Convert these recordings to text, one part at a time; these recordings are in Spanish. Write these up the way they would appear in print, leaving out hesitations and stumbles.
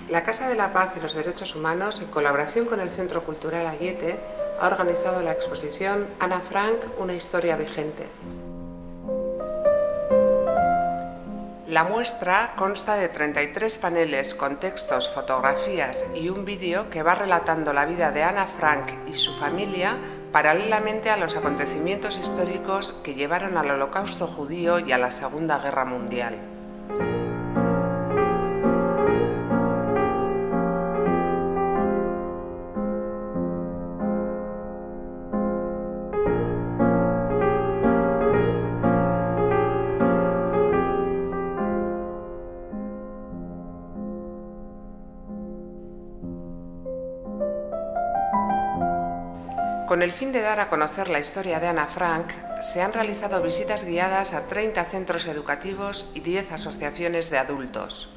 La Casa de la Paz y los Derechos Humanos, en colaboración con el Centro Cultural Ayete, ha organizado la exposición Ana Frank, una historia vigente. La muestra consta de 33 paneles con textos, fotografías y un vídeo que va relatando la vida de Ana Frank y su familia paralelamente a los acontecimientos históricos que llevaron al Holocausto judío y a la Segunda Guerra Mundial. Con el fin de dar a conocer la historia de Ana Frank, se han realizado visitas guiadas a 30 centros educativos y 10 asociaciones de adultos.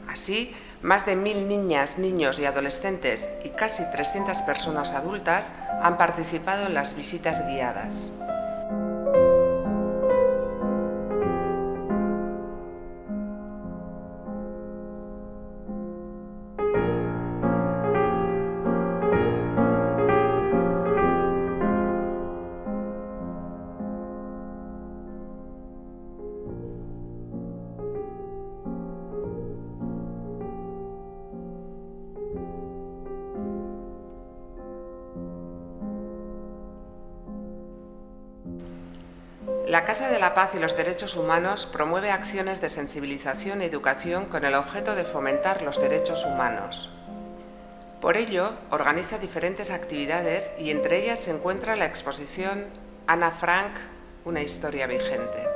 Así, más de 1000 niñas, niños y adolescentes y casi 300 personas adultas han participado en las visitas guiadas. La Casa de la Paz y los Derechos Humanos promueve acciones de sensibilización y educación con el objeto de fomentar los derechos humanos. Por ello, organiza diferentes actividades y entre ellas se encuentra la exposición Ana Frank, una historia vigente.